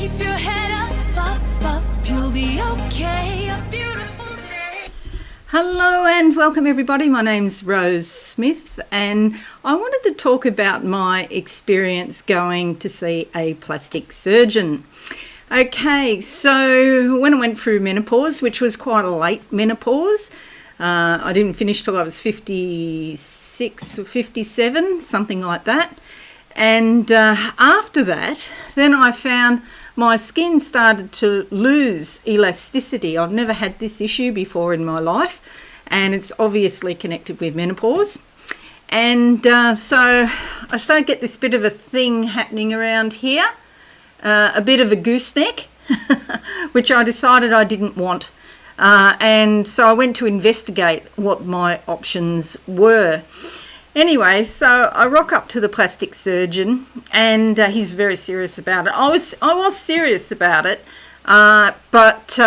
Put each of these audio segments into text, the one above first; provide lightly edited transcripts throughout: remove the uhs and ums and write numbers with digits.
keep your head up, you'll be okay, a beautiful day. Hello and welcome everybody. My name's Rose Smith and I wanted to talk about my experience going to see a plastic surgeon. Okay, so when I went through menopause, which was quite a late menopause, I didn't finish till I was 56 or 57, something like that. And after that, then I found my skin started to lose elasticity. I've never had this issue before in my life, and it's obviously connected with menopause. And so I started to get this bit of a thing happening around here, a bit of a gooseneck, which I decided I didn't want. And so I went to investigate what my options were. Anyway, so I rock up to the plastic surgeon and he's very serious about it. I was serious about it, but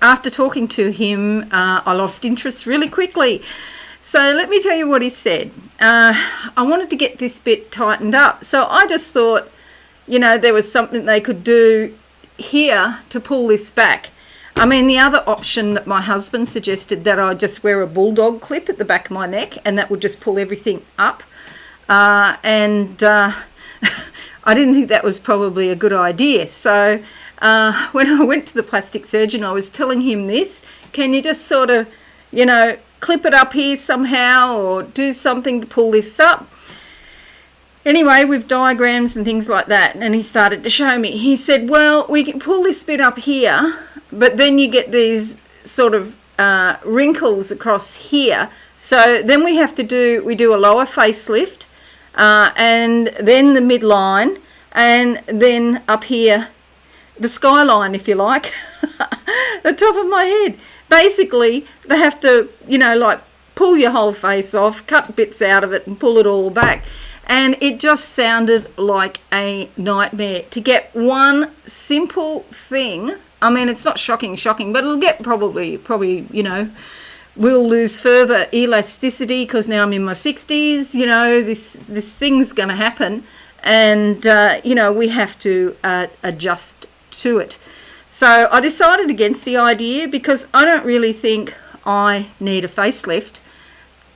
after talking to him, I lost interest really quickly. So let me tell you what he said. I wanted to get this bit tightened up. So I just thought, you know, there was something they could do here to pull this back. I mean, the other option that my husband suggested, that I just wear a bulldog clip at the back of my neck and that would just pull everything up. And I didn't think that was probably a good idea. So when I went to the plastic surgeon, I was telling him this. Can you just sort of, you know, clip it up here somehow or do something to pull this up? Anyway, with diagrams and things like that, and he started to show me. He said, well, we can pull this bit up here, but then you get these sort of wrinkles across here. So then we do a lower facelift, and then the midline, and then up here, the skyline, if you like, the top of my head. Basically, they have to, you know, like pull your whole face off, cut bits out of it and pull it all back. And it just sounded like a nightmare to get one simple thing. I mean, it's not shocking, but it'll get probably, you know, we'll lose further elasticity because now I'm in my 60s, you know, this thing's going to happen. And, you know, we have to adjust to it. So I decided against the idea because I don't really think I need a facelift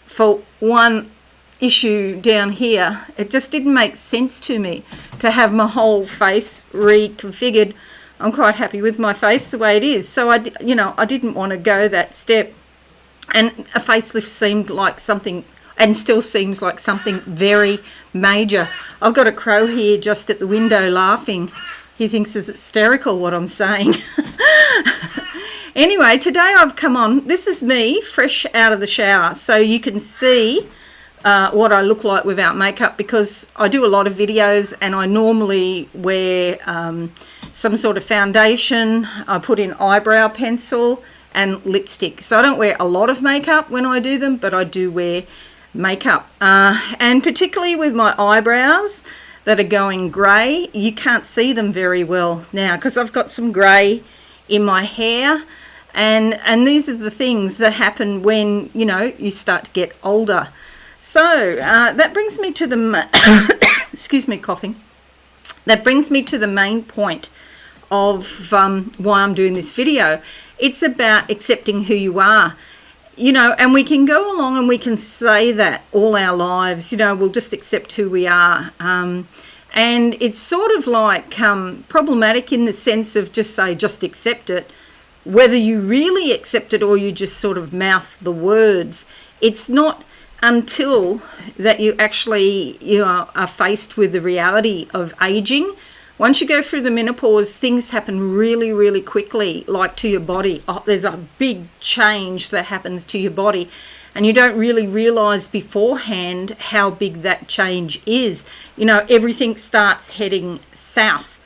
for one issue down here. It just didn't make sense to me to have my whole face reconfigured. I'm quite happy with my face the way it is. So I didn't want to go that step. And a facelift seemed like something, and still seems like something very major. I've got a crow here just at the window laughing. He thinks it's hysterical what I'm saying. Anyway, today I've come on. This is me fresh out of the shower, so you can see what I look like without makeup, because I do a lot of videos and I normally wear some sort of foundation. I put in eyebrow pencil and lipstick. So I don't wear a lot of makeup when I do them, but I do wear makeup. And particularly with my eyebrows that are going grey, you can't see them very well now because I've got some grey in my hair. And these are the things that happen when, you know, you start to get older. So that brings me to the excuse me, coughing. That brings me to the main point of why I'm doing this video. It's about accepting who you are, you know, and we can go along and we can say that all our lives, you know, we'll just accept who we are. And it's sort of like problematic in the sense of just accept it, whether you really accept it or you just sort of mouth the words. It's not until that you actually, you know, are faced with the reality of aging. Once you go through the menopause, things happen really, really quickly, like to your body. There's a big change that happens to your body, and you don't really realise beforehand how big that change is. You know, everything starts heading south,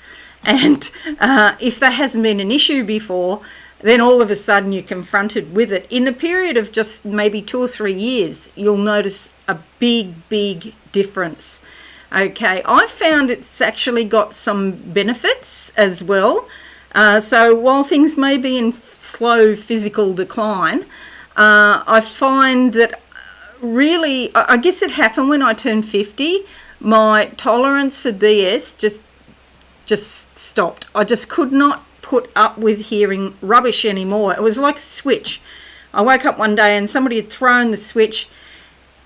and if that hasn't been an issue before, then all of a sudden you're confronted with it. In the period of just maybe 2 or 3 years, you'll notice a big difference. Okay, I found it's actually got some benefits as well. So while things may be in slow physical decline, I find that really, I guess it happened when I turned 50. My tolerance for BS just stopped. I just could not put up with hearing rubbish anymore. It was like a switch. I woke up one day and somebody had thrown the switch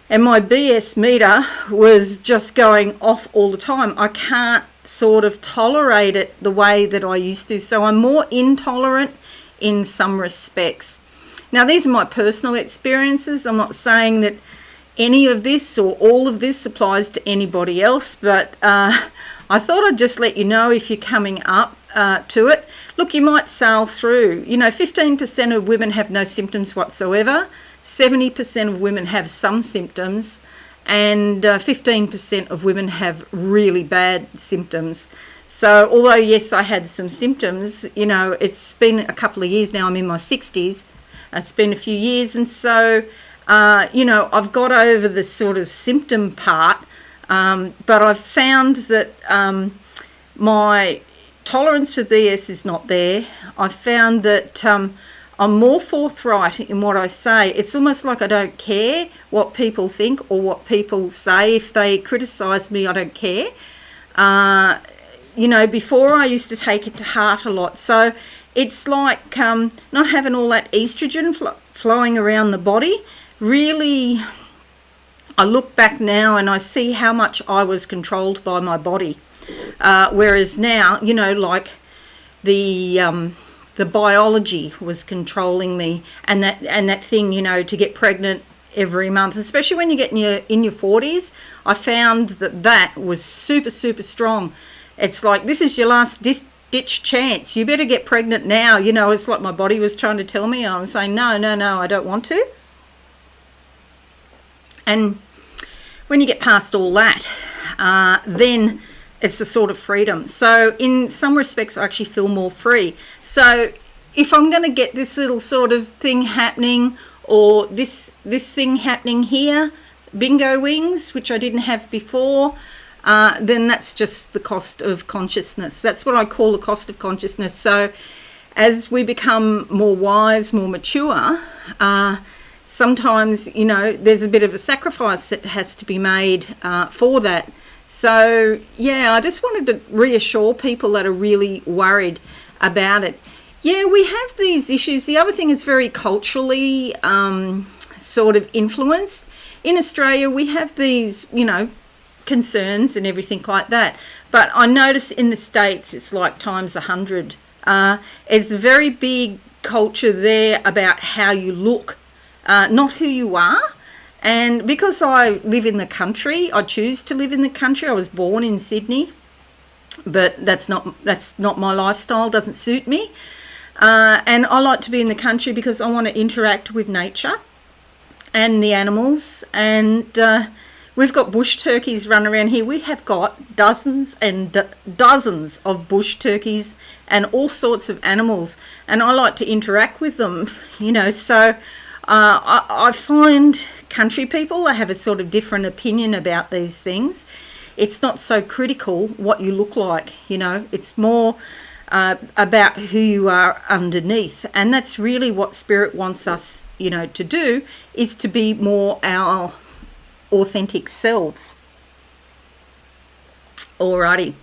and my BS meter was just going off all the time. I can't sort of tolerate it the way that I used to. So I'm more intolerant in some respects. Now, these are my personal experiences. I'm not saying that any of this or all of this applies to anybody else, but I thought I'd just let you know if you're coming up to it. Look, you might sail through. 15% of women have no symptoms whatsoever. 70% of women have some symptoms, and 15% of women have really bad symptoms. So although, yes, I had some symptoms, it's been a couple of years now. I'm in my 60s. It's been a few years, and so, I've got over the sort of symptom part, but I've found that my tolerance to BS is not there. I've found that I'm more forthright in what I say. It's almost like I don't care what people think or what people say. If they criticise me, I don't care. Before I used to take it to heart a lot. So it's like not having all that estrogen flowing around the body. Really, I look back now and I see how much I was controlled by my body. Whereas now, like the biology was controlling me, and that thing, to get pregnant every month, especially when you get in your 40s, I found that was super, super strong. It's like, this is your last ditch chance. You better get pregnant now. It's like my body was trying to tell me. I was saying, no, I don't want to. And when you get past all that, then it's a sort of freedom. So in some respects, I actually feel more free. So if I'm going to get this little sort of thing happening, or this thing happening here, bingo wings, which I didn't have before, then that's just the cost of consciousness. That's what I call the cost of consciousness. So as we become more wise, more mature, sometimes, there's a bit of a sacrifice that has to be made for that. So, yeah, I just wanted to reassure people that are really worried about it. Yeah, we have these issues. The other thing, it's very culturally sort of influenced. In Australia, we have these, concerns and everything like that. But I notice in the States, it's like times 100. There's a very big culture there about how you look, not who you are. And because I live in the country, I choose to live in the country. I was born in Sydney, but that's not my lifestyle, doesn't suit me. And I like to be in the country because I want to interact with nature and the animals. And we've got bush turkeys run around here. We have got dozens and dozens of bush turkeys and all sorts of animals. And I like to interact with them, so I find country people, they have a sort of different opinion about these things. It's not so critical what you look like, it's more about who you are underneath. And that's really what Spirit wants us, to do, is to be more our authentic selves. Alrighty.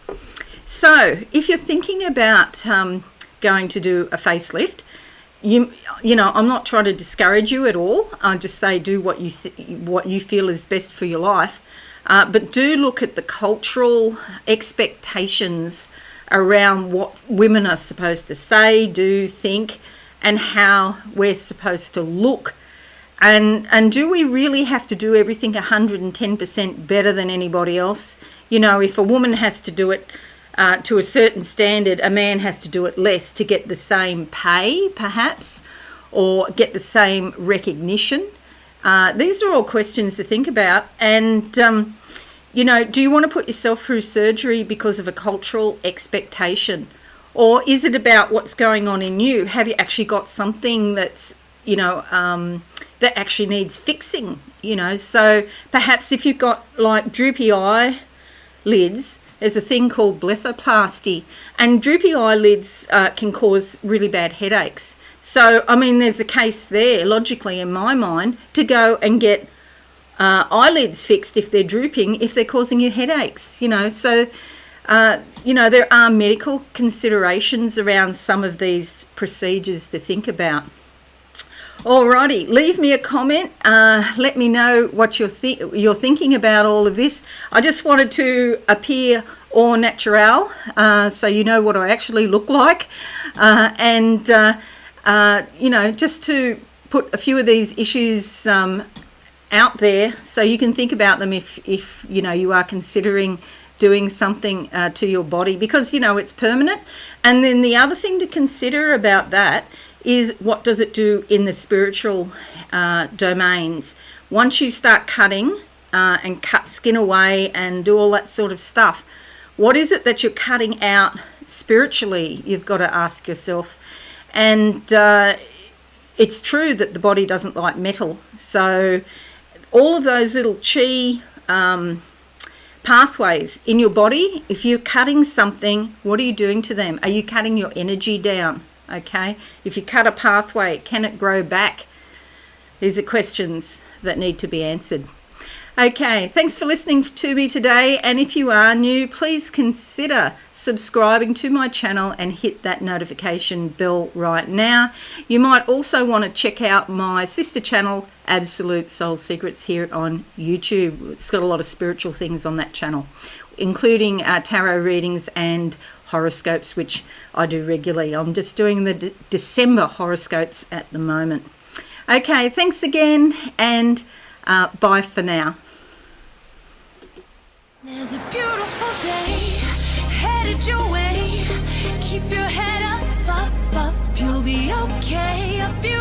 So if you're thinking about going to do a facelift, I'm not trying to discourage you at all. I just say do what you feel is best for your life. But do look at the cultural expectations around what women are supposed to say, do, think, and how we're supposed to look. And do we really have to do everything 110% better than anybody else? If a woman has to do it to a certain standard, a man has to do it less to get the same pay, perhaps, or get the same recognition. These are all questions to think about. And, do you want to put yourself through surgery because of a cultural expectation? Or is it about what's going on in you? Have you actually got something that's, that actually needs fixing? So perhaps if you've got like droopy eyelids, there's a thing called blepharoplasty, and droopy eyelids can cause really bad headaches. So, there's a case there, logically in my mind, to go and get eyelids fixed if they're drooping, if they're causing you headaches, So there are medical considerations around some of these procedures to think about. Alrighty, leave me a comment. Let me know what you're thinking about all of this. I just wanted to appear au naturel, so you know what I actually look like, and just to put a few of these issues out there so you can think about them if you are considering doing something to your body, because it's permanent. And then the other thing to consider about that is, what does it do in the spiritual domains? Once you start cutting and cut skin away and do all that sort of stuff, what is it that you're cutting out spiritually? You've got to ask yourself. And it's true that the body doesn't like metal. So all of those little chi pathways in your body, if you're cutting something, what are you doing to them? Are you cutting your energy down? Okay, if you cut a pathway, can it grow back? These are questions that need to be answered. Okay, thanks for listening to me today, and if you are new, please consider subscribing to my channel and hit that notification bell right now. You might also want to check out my sister channel, Absolute Soul Secrets, here on YouTube. It's got a lot of spiritual things on that channel, including tarot readings and horoscopes, which I do regularly. I'm just doing the December horoscopes at the moment. Okay, thanks again, and bye for now. There's a beautiful day headed your way. Keep your head up, up, up. You'll be okay. A beautiful